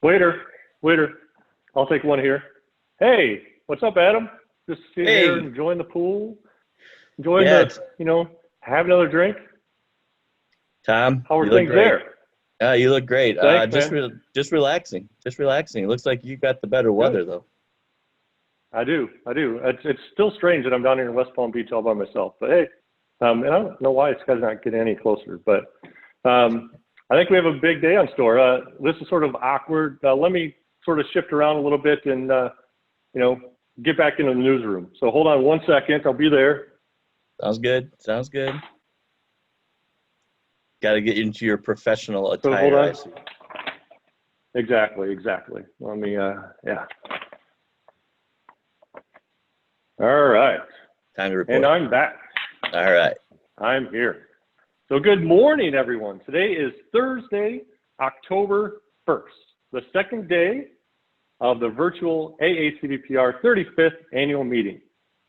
Waiter, waiter, I'll take one here. Hey, what's up, Adam? Just sitting here Hey, enjoying the pool, enjoying yeah, the, have another drink. Tom, How you are look things great. there? You look great. Thanks, Just man. re just relaxing, just relaxing. It looks like you got the better Good. weather though. I do. I do. It's still strange that I'm down here in West Palm Beach all by myself, but hey, and I don't know why this guy's not getting any closer, but I think we have a big day on store. This is sort of awkward. Let me sort of shift around a little bit and, you know, get back into the newsroom. So hold on one second. I'll be there. Sounds good. Sounds good. Got to get into your professional So hold attire, I on. see. Exactly, exactly. Let me, yeah. All right. Time to And report. I'm back. All right. I'm here. So good morning, everyone. Today is Thursday, October 1st, the second day of the virtual AACVPR 35th annual meeting.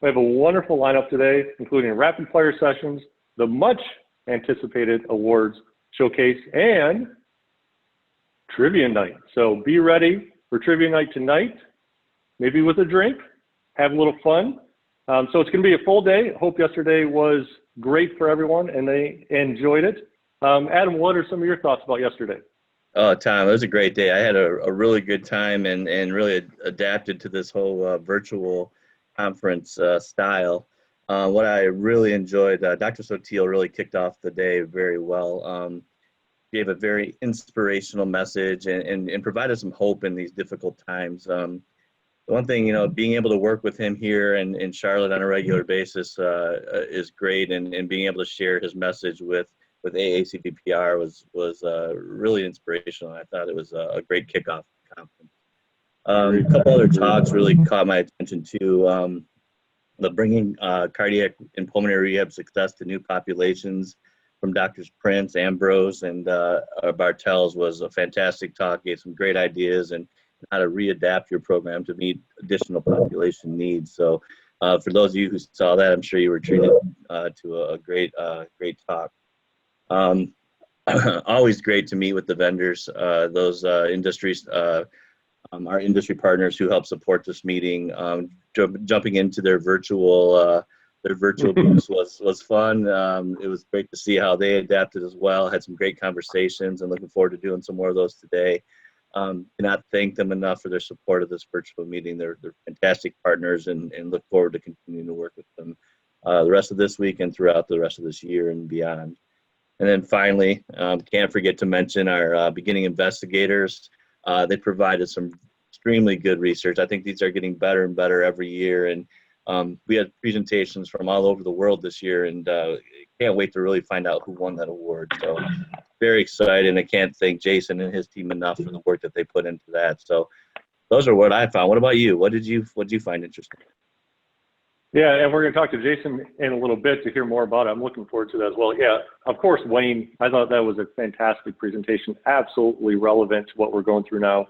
We have a wonderful lineup today, including rapid fire sessions, the much anticipated awards showcase, and trivia night. So be ready for trivia night tonight, maybe with a drink, have a little fun. So it's going to be a full day. Hope yesterday was great for everyone and they enjoyed it. Adam, what are some of your thoughts about yesterday? Oh, Tom, it was a great day. I had a really good time and really adapted to this whole virtual conference style. What I really enjoyed, Dr. Sotil really kicked off the day very well. Gave a very inspirational message and provided some hope in these difficult times. The one thing, being able to work with him here in Charlotte on a regular basis is great, and being able to share his message with AACVPR was really inspirational. I thought it was a great kickoff conference. A couple other talks really caught my attention too. The bringing cardiac and pulmonary rehab success to new populations from Doctors Prince, Ambrose, and Bartels was a fantastic talk. Gave some great ideas and how to readapt your program to meet additional population needs. So for those of you who saw that, I'm sure you were treated to a great talk. Always great to meet with the vendors, those industries, our industry partners who help support this meeting. Jumping into their virtual booths was fun. It was great to see how they adapted as well. Had some great conversations, and looking forward to doing some more of those today. Cannot thank them enough for their support of this virtual meeting. They're fantastic partners, and look forward to continuing to work with them the rest of this week and throughout the rest of this year and beyond. And then finally, can't forget to mention our beginning investigators. They provided some extremely good research. I think these are getting better and better every year. And we had presentations from all over the world this year, and can't wait to really find out who won that award. So very excited, and I can't thank Jason and his team enough for the work that they put into that. So those are what I found. What about you? What did you find interesting? Yeah, and we're going to talk to Jason in a little bit to hear more about it. I'm looking forward to that as well. Yeah, of course, Wayne, I thought that was a fantastic presentation, absolutely relevant to what we're going through now.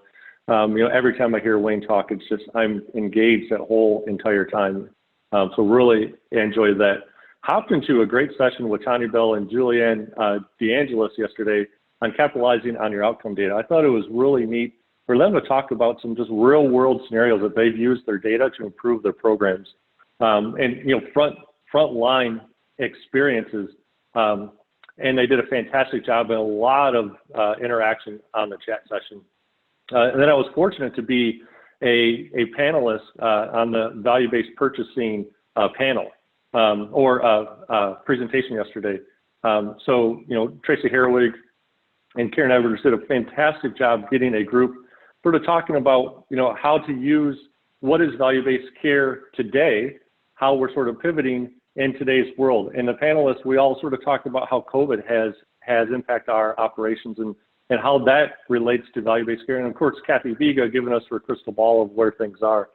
Every time I hear Wayne talk, it's just I'm engaged that whole entire time. So really enjoyed that. Hopped into a great session with Tanya Bell and Julianne DeAngelis yesterday on capitalizing on your outcome data. I thought it was really neat for them to talk about some just real world scenarios that they've used their data to improve their programs. Front line experiences, and they did a fantastic job and a lot of interaction on the chat session. And then I was fortunate to be a panelist on the value-based purchasing panel or presentation yesterday. Tracy Herwig and Karen Edwards did a fantastic job getting a group sort of talking about, how to use what is value-based care today, how we're sort of pivoting in today's world. And the panelists, we all sort of talked about how COVID has impacted our operations and how that relates to value-based care. And of course, Kathy Viga giving us her crystal ball of where things are.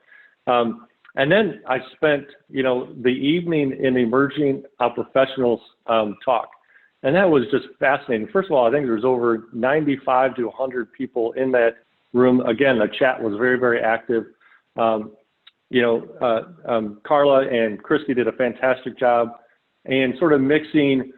And then I spent, the evening in the emerging professionals talk. And that was just fascinating. First of all, I think there's over 95 to 100 people in that room. Again, the chat was very, very active. Carla and Christy did a fantastic job and sort of mixing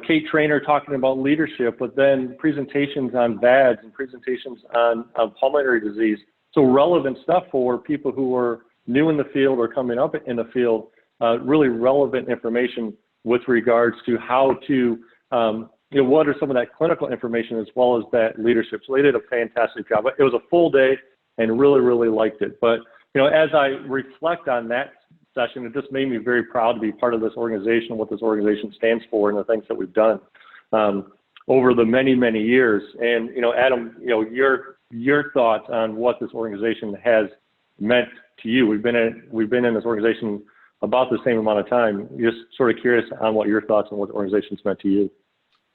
Kate Trainer talking about leadership, but then presentations on VADS and presentations on pulmonary disease. So relevant stuff for people who are new in the field or coming up in the field, really relevant information with regards to how to, what are some of that clinical information as well as that leadership. So they did a fantastic job. It was a full day and really, really liked it. But, as I reflect on that session, it just made me very proud to be part of this organization, what this organization stands for, and the things that we've done over the many, many years. And, Adam, your thoughts on what this organization has meant to you. We've been in this organization about the same amount of time. Just sort of curious on what your thoughts on what the organization's meant to you.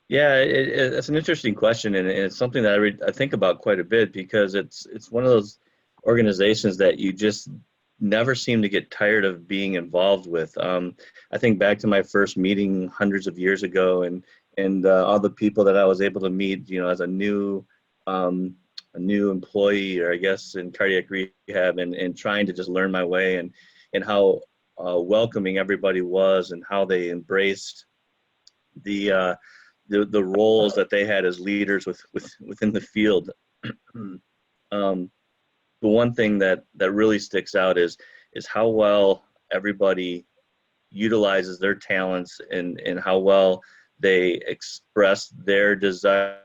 Yeah, it's an interesting question, and it's something that I think about quite a bit, because it's one of those organizations that you just never seem to get tired of being involved with. I think back to my first meeting hundreds of years ago, and all the people that I was able to meet, as a new employee, or I guess in cardiac rehab, and trying to just learn my way, and how welcoming everybody was, and how they embraced the roles that they had as leaders within the field. The one thing that really sticks out is how well everybody utilizes their talents, and how well they express their desires,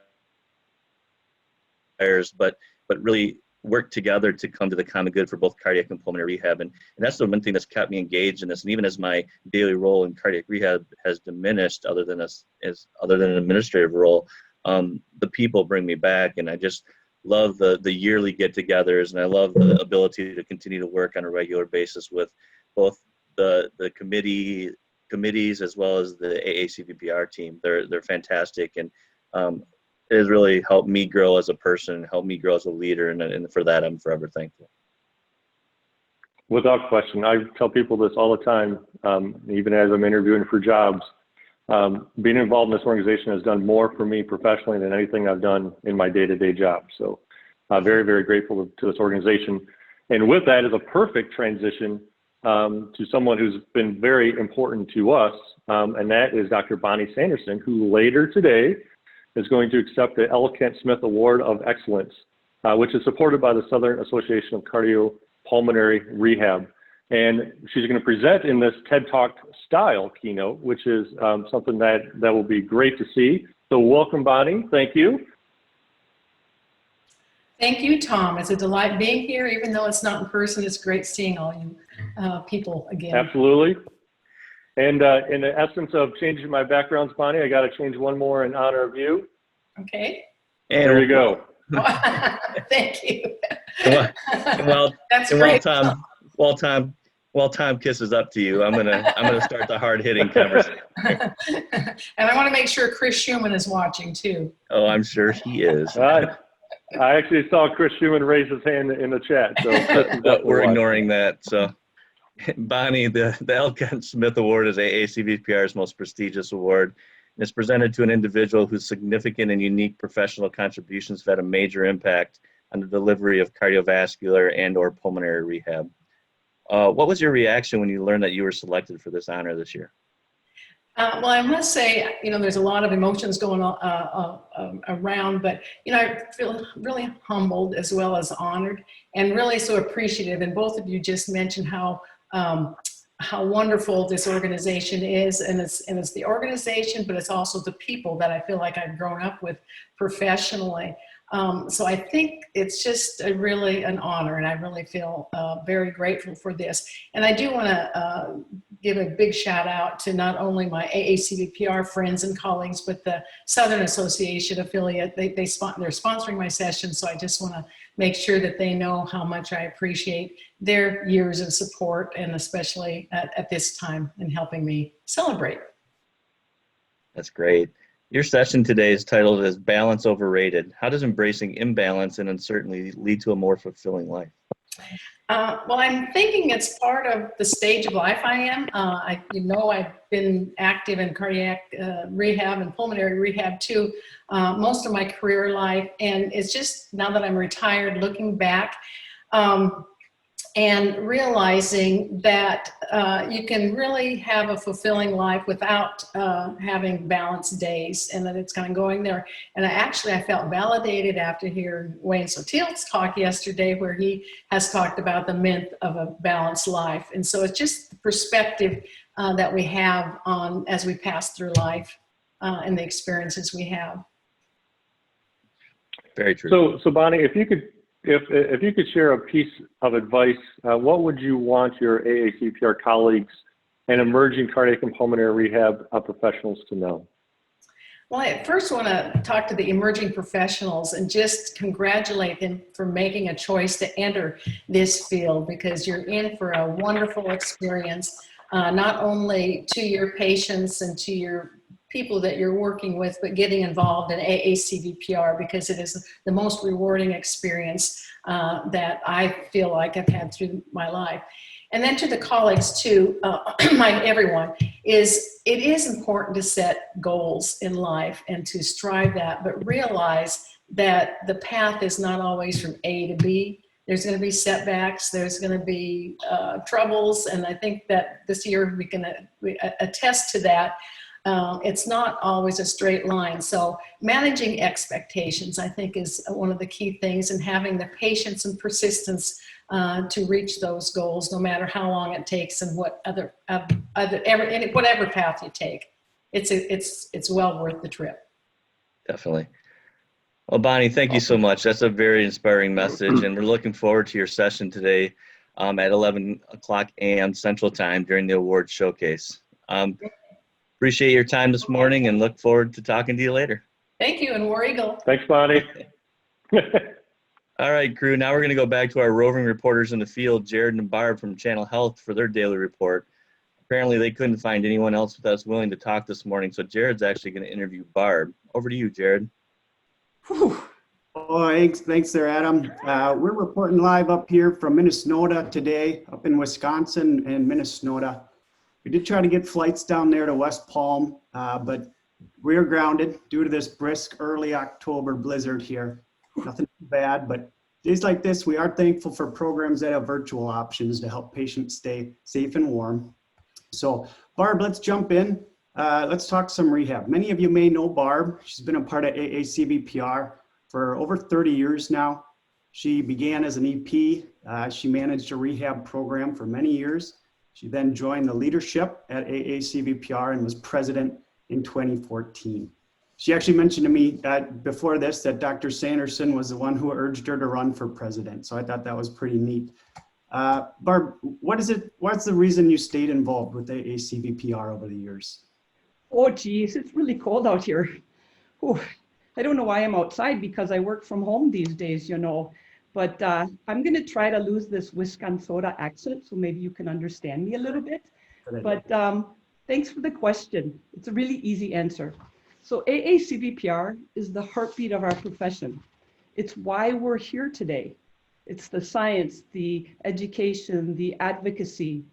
but really work together to come to the common good for both cardiac and pulmonary rehab. And that's the one thing that's kept me engaged in this. And even as my daily role in cardiac rehab has diminished, other than an administrative role, the people bring me back, and I just love the yearly get-togethers, and I love the ability to continue to work on a regular basis with both the committees as well as the AACVPR team. They're fantastic, and it has really helped me grow as a person, helped me grow as a leader, and for that I'm forever thankful. Without question. I tell people this all the time, even as I'm interviewing for jobs. Being involved in this organization has done more for me professionally than anything I've done in my day-to-day job. So very, very grateful to this organization. And with that is a perfect transition to someone who's been very important to us, and that is Dr. Bonnie Sanderson, who later today is going to accept the L. Kent Smith Award of Excellence, which is supported by the Southern Association of Cardiopulmonary Rehab. And she's going to present in this TED Talk style keynote, which is something that will be great to see. So welcome, Bonnie. Thank you. Thank you, Tom. It's a delight being here. Even though it's not in person, it's great seeing all you people again. Absolutely. And in the essence of changing my backgrounds, Bonnie, I got to change one more in honor of you. Okay. And there you go. Thank you. That's great. While Tom kisses up to you, I'm gonna start the hard-hitting conversation. And I want to make sure Chris Schumann is watching too. Oh, I'm sure he is. I actually saw Chris Schumann raise his hand in the chat, so we're ignoring that. So, Bonnie, the L. Kent Smith Award is AACVPR's most prestigious award. It's presented to an individual whose significant and unique professional contributions have had a major impact on the delivery of cardiovascular and/or pulmonary rehab. What was your reaction when you learned that you were selected for this honor this year? Well, I must say, there's a lot of emotions going on around, but, I feel really humbled as well as honored, and really so appreciative. And both of you just mentioned how wonderful this organization is, and it's the organization, but it's also the people that I feel like I've grown up with professionally. So I think it's just really an honor, and I really feel very grateful for this. And I do want to give a big shout out to not only my AACVPR friends and colleagues, but the Southern Association affiliate. They're sponsoring my session, so I just want to make sure that they know how much I appreciate their years of support, and especially at this time in helping me celebrate. That's great. Your session today is titled as Balance Overrated. How does embracing imbalance and uncertainty lead to a more fulfilling life? Well, I'm thinking it's part of the stage of life I am. I've been active in cardiac rehab and pulmonary rehab too, most of my career life. And it's just now that I'm retired, looking back, and realizing that you can really have a fulfilling life without having balanced days, and that it's kind of going there. And I felt validated after hearing Wayne Sotil's talk yesterday, where he has talked about the myth of a balanced life. And so it's just the perspective that we have on as we pass through life and the experiences we have. Very true. So Bonnie, if you could share a piece of advice, what would you want your AACVPR colleagues and emerging cardiac and pulmonary rehab professionals to know? Well, I first want to talk to the emerging professionals and just congratulate them for making a choice to enter this field, because you're in for a wonderful experience, not only to your patients and to your people that you're working with, but getting involved in AACVPR, because it is the most rewarding experience that I feel like I've had through my life. And then to the colleagues too, everyone, it is important to set goals in life and to strive that, but realize that the path is not always from A to B. There's going to be setbacks, there's going to be troubles, and I think that this year we can attest to that. It's not always a straight line. So managing expectations, I think, is one of the key things, and having the patience and persistence to reach those goals, no matter how long it takes and whatever path you take. It's well worth the trip. Definitely. Well, Bonnie, thank you so much. That's a very inspiring message, and we're looking forward to your session today at 11 o'clock a.m. Central Time during the awards showcase. Appreciate your time this morning and look forward to talking to you later. Thank you, and War Eagle. Thanks, Bonnie. All right, crew, now we're going to go back to our roving reporters in the field, Jared and Barb from Channel Health, for their daily report. Apparently, they couldn't find anyone else that's willing to talk this morning, so Jared's actually going to interview Barb. Over to you, Jared. Whew. Oh, thanks there, Adam. We're reporting live up here from Minnesota today, up in Wisconsin and Minnesota. We did try to get flights down there to West Palm, but we're grounded due to this brisk early October blizzard here. Nothing too bad, but days like this, we are thankful for programs that have virtual options to help patients stay safe and warm. So Barb, let's jump in. Let's talk some rehab. Many of you may know Barb. She's been a part of AACVPR for over 30 years now. She began as an EP. She managed a rehab program for many years. She then joined the leadership at AACVPR and was president in 2014. She actually mentioned to me before this that Dr. Sanderson was the one who urged her to run for president. So I thought that was pretty neat. Barb, what's the reason you stayed involved with AACVPR over the years? Oh, geez, it's really cold out here. Whew. I don't know why I'm outside, because I work from home these days, you know. But I'm going to try to lose this Wisconsin accent, so maybe you can understand me a little bit. But thanks for the question. It's a really easy answer. So AACVPR is the heartbeat of our profession. It's why we're here today. It's the science, the education, the advocacy.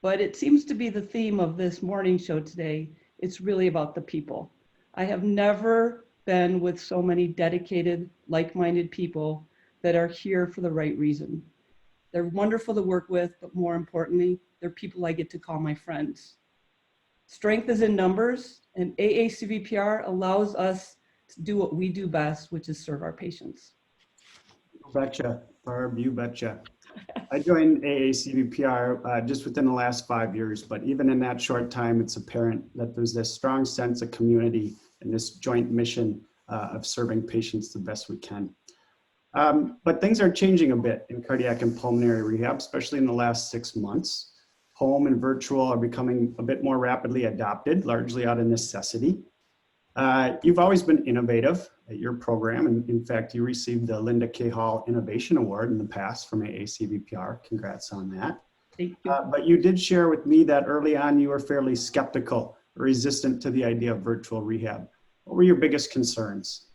But it seems to be the theme of this morning show today. It's really about the people. I have never been with so many dedicated, like-minded people that are here for the right reason. They're wonderful to work with, but more importantly, they're people I get to call my friends. Strength is in numbers, and AACVPR allows us to do what we do best, which is serve our patients. You betcha, Barb, you betcha. I joined AACVPR just within the last 5 years, but even in that short time, it's apparent that there's this strong sense of community and this joint mission of serving patients the best we can. But things are changing a bit in cardiac and pulmonary rehab, especially in the last 6 months. Home and virtual are becoming a bit more rapidly adopted, largely out of necessity. You've always been innovative at your program, and in fact, you received the Linda K. Hall Innovation Award in the past from AACVPR. Congrats on that. Thank you. But you did share with me that early on you were fairly skeptical or resistant to the idea of virtual rehab. What were your biggest concerns?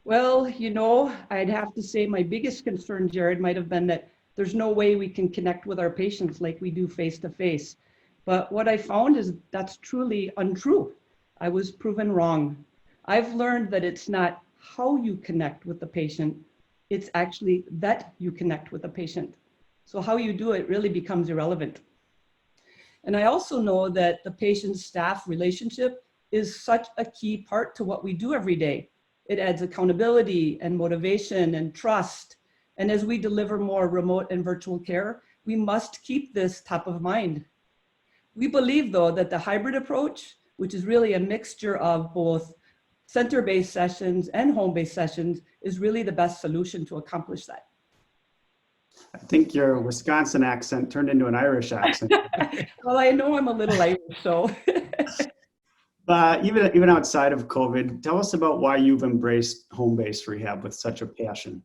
Well, you know, I'd have to say my biggest concern, Jared, might have been that there's no way we can connect with our patients like we do face to face. But what I found is that's truly untrue. I was proven wrong. I've learned that it's not how you connect with the patient, it's actually that you connect with the patient. So how you do it really becomes irrelevant. And I also know that the patient-staff relationship is such a key part to what we do every day. It adds accountability and motivation and trust. And as we deliver more remote and virtual care, we must keep this top of mind. We believe, though, that the hybrid approach, which is really a mixture of both center-based sessions and home-based sessions, is really the best solution to accomplish that. I think your Wisconsin accent turned into an Irish accent. Well, I know I'm a little Irish, so. Even outside of COVID, tell us about why you've embraced home-based rehab with such a passion.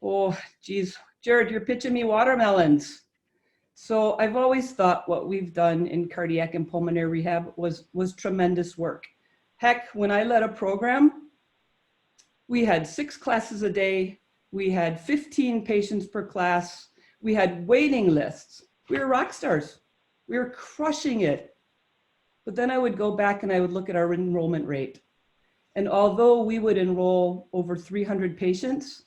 Oh, geez, Jared, you're pitching me watermelons. So I've always thought what we've done in cardiac and pulmonary rehab was tremendous work. Heck, when I led a program, we had 6 classes a day. We had 15 patients per class. We had waiting lists. We were rock stars. We were crushing it. But then I would go back and I would look at our enrollment rate. And although we would enroll over 300 patients,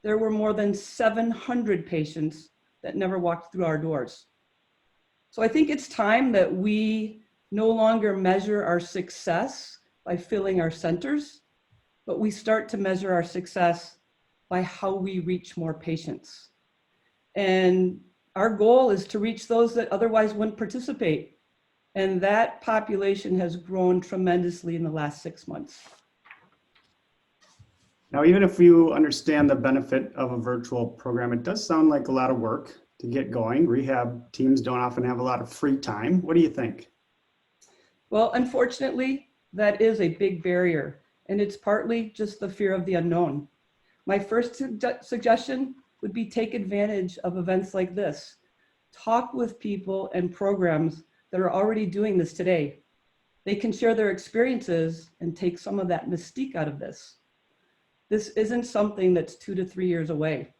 there were more than 700 patients that never walked through our doors. So I think it's time that we no longer measure our success by filling our centers, but we start to measure our success by how we reach more patients. And our goal is to reach those that otherwise wouldn't participate. And that population has grown tremendously in the last 6 months. Now, even if you understand the benefit of a virtual program, it does sound like a lot of work to get going. Rehab teams don't often have a lot of free time. What do you think? Well, unfortunately, that is a big barrier, and it's partly just the fear of the unknown. My first suggestion would be take advantage of events like this. Talk with people and programs that are already doing this today. They can share their experiences and take some of that mystique out of this. This isn't something that's 2 to 3 years away.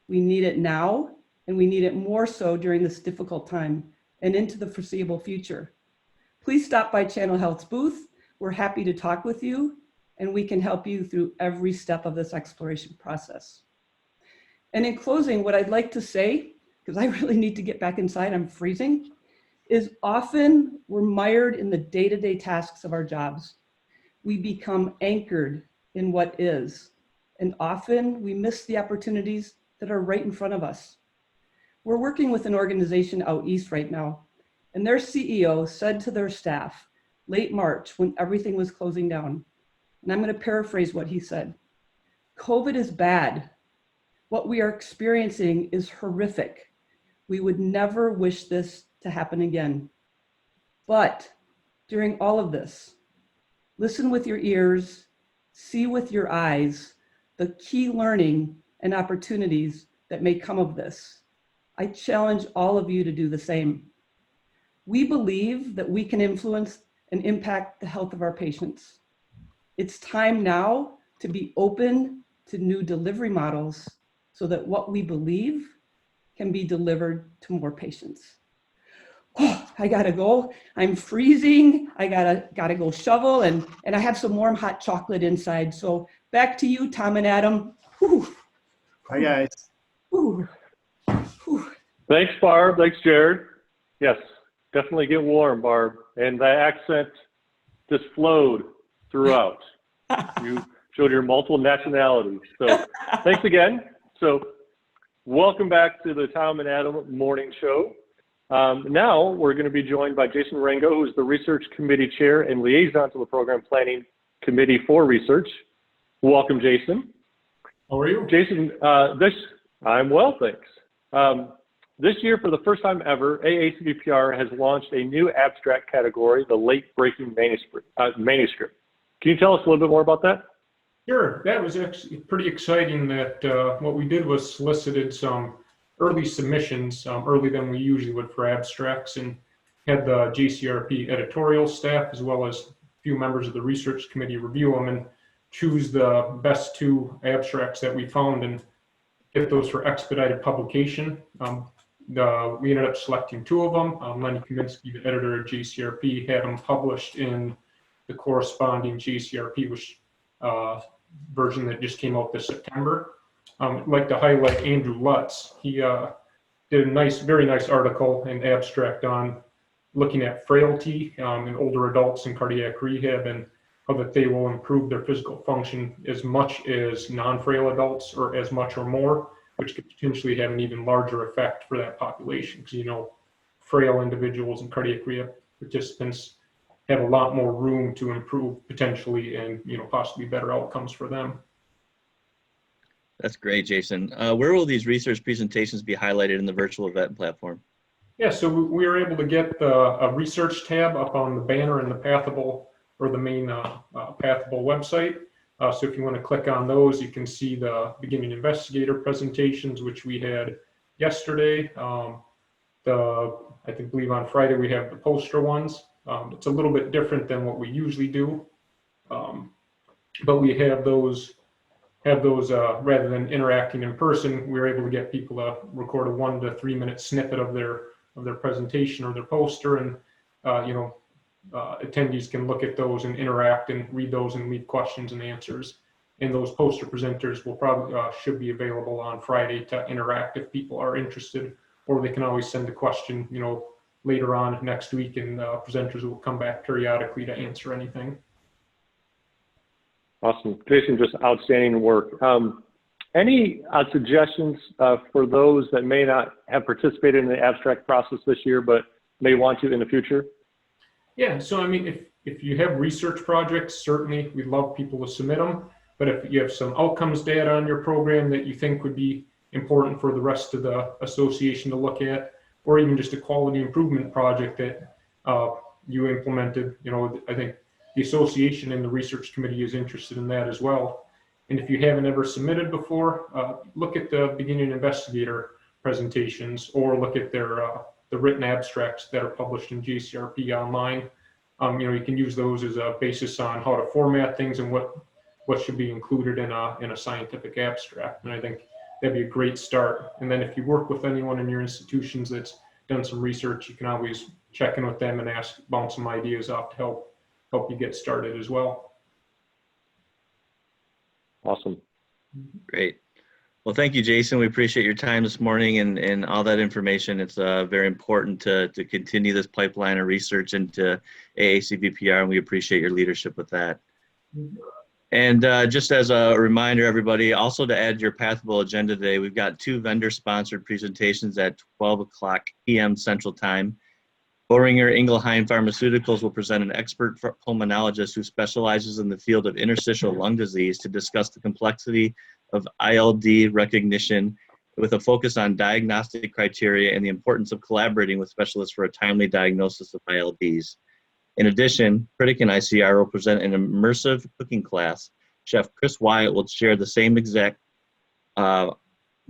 We need it now, and we need it more so during this difficult time and into the foreseeable future. Please stop by Channel Health's booth. We're happy to talk with you, and we can help you through every step of this exploration process. And in closing, what I'd like to say, because I really need to get back inside, I'm freezing, is often we're mired in the day-to-day tasks of our jobs. We become anchored in what is, and often we miss the opportunities that are right in front of us. We're working with an organization out east right now, and their CEO said to their staff late March when everything was closing down, and I'm going to paraphrase what he said, "COVID is bad. What we are experiencing is horrific. We would never wish this to happen again. But during all of this, listen with your ears, see with your eyes the key learning and opportunities that may come of this. I challenge all of you to do the same. We believe that we can influence and impact the health of our patients. It's time now to be open to new delivery models so that what we believe can be delivered to more patients." Oh, I gotta go. I'm freezing. I gotta go shovel, and I have some warm hot chocolate inside. So back to you, Tom and Adam. Whew. Bye, guys. Whew. Whew. Thanks, Barb. Thanks, Jared. Yes, definitely get warm, Barb. And the accent just flowed throughout. You showed your multiple nationalities. So thanks again. So welcome back to the Tom and Adam Morning Show. Now we're going to be joined by Jason Rango, who's the Research Committee Chair and Liaison to the Program Planning Committee for Research. Welcome, Jason. How are you? Jason, I'm well, thanks. This year, for the first time ever, AACVPR has launched a new abstract category, the late-breaking manuscript. Can you tell us a little bit more about that? Sure. That was actually pretty exciting that what we did was solicited some early submissions, earlier than we usually would for abstracts, and had the JCRP editorial staff as well as a few members of the research committee review them and choose the best 2 abstracts that we found and get those for expedited publication. We ended up selecting 2 of them. Lenny Kaminsky, the editor at JCRP, had them published in the corresponding JCRP, which version that just came out this September. I'd like to highlight Andrew Lutz. He did a very nice article and abstract on looking at frailty in older adults in cardiac rehab and how that they will improve their physical function as much as non-frail adults, or as much or more, which could potentially have an even larger effect for that population. Because, you know, frail individuals and cardiac rehab participants have a lot more room to improve potentially, and, you know, possibly better outcomes for them. That's great, Jason. Where will these research presentations be highlighted in the virtual event platform? Yeah, so we were able to get a research tab up on the banner in the Pathable, or the main Pathable website. So if you want to click on those, you can see the beginning investigator presentations, which we had yesterday. I believe on Friday we have the poster ones. It's a little bit different than what we usually do, but we have those rather than interacting in person. We were able to get people to record a 1 to 3 minute snippet of their presentation or their poster, and attendees can look at those and interact and read those and leave questions and answers. And those poster presenters will probably should be available on Friday to interact if people are interested, or they can always send a question, you know, later on next week, and presenters will come back periodically to answer anything. Awesome. Jason, just outstanding work. Any suggestions for those that may not have participated in the abstract process this year, but may want to in the future? Yeah, so I mean, if you have research projects, certainly we'd love people to submit them. But if you have some outcomes data on your program that you think would be important for the rest of the association to look at, or even just a quality improvement project that you implemented, you know, I think the association and the research committee is interested in that as well. And if you haven't ever submitted before, look at the beginning investigator presentations, or look at their the written abstracts that are published in JCRP online. You can use those as a basis on how to format things and what should be included in a scientific abstract. And I think that'd be a great start. And then if you work with anyone in your institutions that's done some research, you can always check in with them and bounce some ideas off to help you get started as well. Awesome. Great. Well, thank you, Jason. We appreciate your time this morning and all that information. It's very important to continue this pipeline of research into AACVPR, and we appreciate your leadership with that. And just as a reminder, everybody, also to add your Pathable agenda today, we've got 2 vendor-sponsored presentations at 12 o'clock p.m. Central Time. Boehringer Ingelheim Pharmaceuticals will present an expert pulmonologist who specializes in the field of interstitial lung disease to discuss the complexity of ILD recognition with a focus on diagnostic criteria and the importance of collaborating with specialists for a timely diagnosis of ILDs. In addition, Pritikin ICR will present an immersive cooking class. Chef Chris Wyatt will share the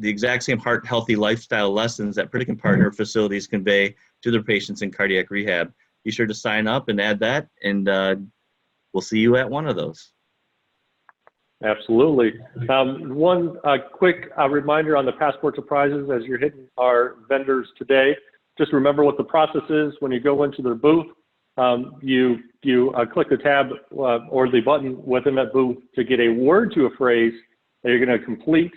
exact same heart-healthy lifestyle lessons that Pritikin partner facilities convey to their patients in cardiac rehab. Be sure to sign up and add that, and we'll see you at one of those. Absolutely. One quick reminder on the Passport to Prizes as you're hitting our vendors today. Just remember what the process is when you go into their booth. You click the tab or the button within that booth to get a word to a phrase that you're going to complete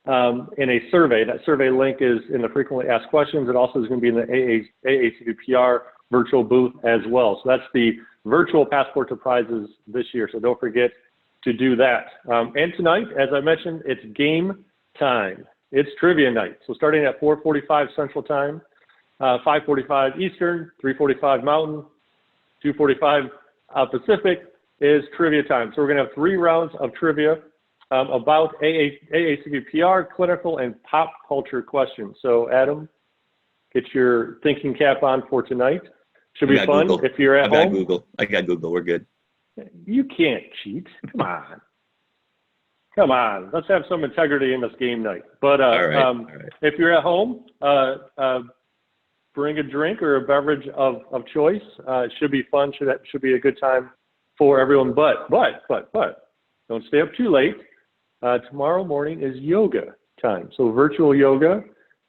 in a survey. That survey link is in the frequently asked questions. It also is going to be in the AACVPR virtual booth as well. So that's the virtual Passport to Prizes this year. So don't forget to do that. And tonight, as I mentioned, it's game time. It's trivia night. So starting at 4:45 Central Time, 5:45 Eastern, 3:45 Mountain, 2:45 Pacific is trivia time. So we're going to have 3 rounds of trivia about AACVPR, clinical, and pop culture questions. So Adam, get your thinking cap on for tonight. Should be fun. Google. If you're at home. I got Google. We're good. You can't cheat. Come on. Come on. Let's have some integrity in this game night. But All right. if you're at home, bring a drink or a beverage of choice. It should be fun. Should be a good time for everyone. But don't stay up too late. Tomorrow morning is yoga time. So virtual yoga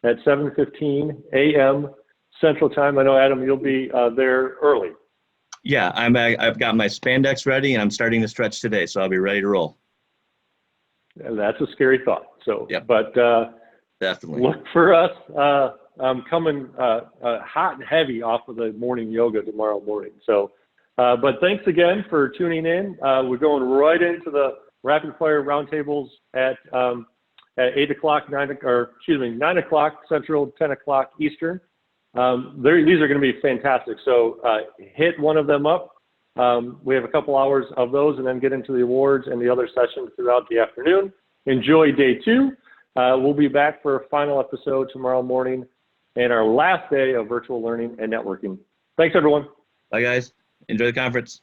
at 7:15 a.m. Central Time. I know, Adam, you'll be there early. Yeah, I've got my spandex ready, and I'm starting to stretch today, so I'll be ready to roll. That's a scary thought. So, Yep. but Definitely. look for us coming hot and heavy off of the morning yoga tomorrow morning. So, but thanks again for tuning in. We're going right into the rapid fire roundtables at 8 o'clock, 9 o'clock Central, 10 o'clock Eastern. These are going to be fantastic. So hit one of them up. We have a couple hours of those and then get into the awards and the other sessions throughout the afternoon. Enjoy day 2. We'll be back for a final episode tomorrow morning and our last day of virtual learning and networking. Thanks, everyone. Bye, guys. Enjoy the conference.